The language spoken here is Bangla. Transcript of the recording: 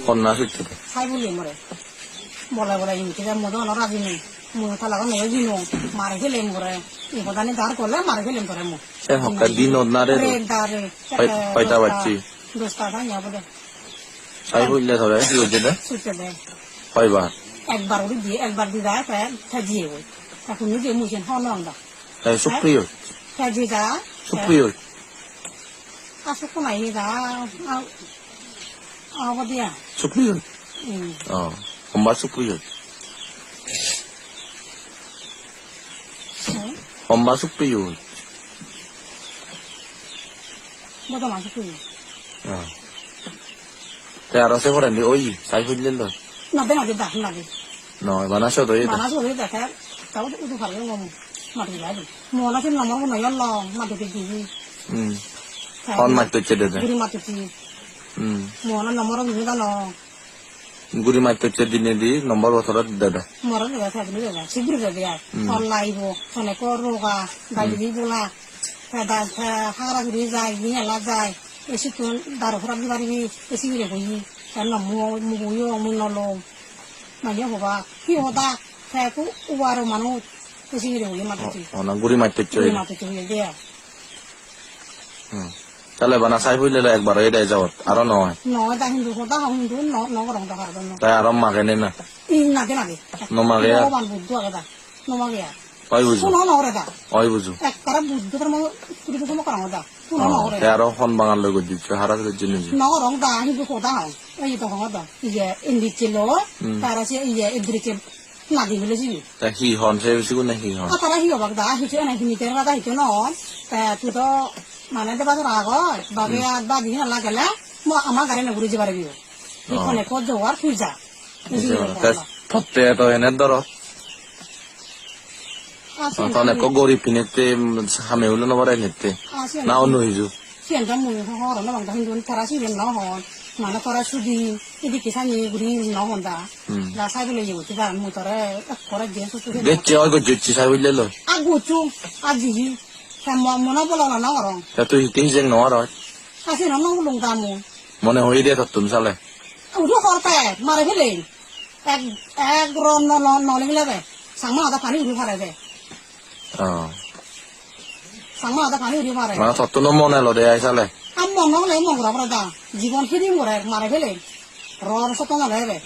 কন্যা সত্যি সাই বলি মরে বলা বলা ইউটি মতো অনার আজি নেই মুখ থালা নয় দিন মারে ফেলেম করে ইপদানি দাঁড় করলে মারে ফেলেম করে মুখ সে হকার দিন না রে কয়টা বাচ্চি 10টা ভাঙিয়া বলে সাই হইলে ধরে কি হচ্ছে না সুচে দেয় কয়বার একবার ওই দিয়ে একবার দিয়ে যায় দিয়ে ওই এখন নিজে মুখে হন দা সুপ্রিয় দিয়ে যা সুপ্রিয় আসো কোনাই যা আবার দিয়া সুপ্রিয় 엄마 সুপ্রিয় 엄마 সুপ্রিয় 뭐도 맛있고요. তে আরো সে করে নি ওই সাই হইলে লো 나도 나도 나도 নয় বানাসো দই 많아서 왜 দেখে তাও উঠু ভালো মাটি যাবে মনে আছে নম্বর কোনো ইয়া ল মাটি দিবি ফোন মারতে চেদে দে গুরি মাটি মনে নম্বর নিদা ন গুরি মারতে দিনে দি নম্বর বছর দাদা মরে দেবে থাকলে দেবে শীঘ্র দেবে আর ফল লাইব ফলে করোগা ডাইরি বলা দা হাগরা গুরি যায় নিয়ে লা যায় এসে তো দারো ফরা দিবারি এসে গিয়ে বই কেন মুগুyo মুনলো মানে বাবা কি হদা থাকু উবারো মানুষ এসে গিয়ে বই মাটি না গুরি মারতে গুরি মাটি হয়ে দেয়া তাহলে বানা সাই হইলে একবার এই দেয় যাওয়ার আরো নয় নয় তা হিন্দু হদা হিন্দু নগরং দা হারবে তাই আরো মাগে নে না নাগে নাগে নমাগে ভগবান বুদ্ধ আগেদা নমাগে ওই বুঝু শুনো নহরে দা ওই বুঝু একবার বুদ্ধ ধর্ম পুরি ধর্ম করা দা শুনো নহরে তে আরো ফোন বাঙাল লই দিচ্ছে হারাতে জন্য নগরং দা হিন্দু হদা এই তো হদা ইয়ে ইন্দি ছিল তারা সে ইয়ে ইদ্রিকে নাদি বলে জিবি তা হি হন সে বেশি কোন হি হন তারা হি হবাক দা হিচে না হিনিতে না দা হিচে ন তা তুই তো মানে দেবা তোর আগত বাগে আর বা দিন না গেলে আমার গাড়ি না ঘুরে যাবার বিও এখানে কত যাওয়ার তুই যা ফতে তো এনে ধর তখন এক গরিব কিনেতে হামে হলো না বাড়াই নিতে না অন্য হইজু সিয়ানটা মুই হর না বাংলা হিন্দু তারা সিরেন না হন মানে করা সুদি এদিকে সানি ঘুরি না হন দা দা সাই বলে ইয়ে হচ্ছে দা মুই তোরে করে দিয়ে সুতু দেখছি ওই গজ্জি সাই হইলে লো আগুচু আজি মনে বলো না করং তা তুই তিন জেং নর আসে না লং দামু মনে হই দে তুম সালে উঠো করতে মারে ফেলে এক রন নলে মিলাবে সাংমা আদা পানি উঠে ফারে দে সাংমা আদা পানি উঠে ফারে মানে তত্ত্ব মনে লো দে আই সালে আম মন হলে মন ঘুরা দা জীবন খেদি মরে মারে ফেলে রন সত না দেবে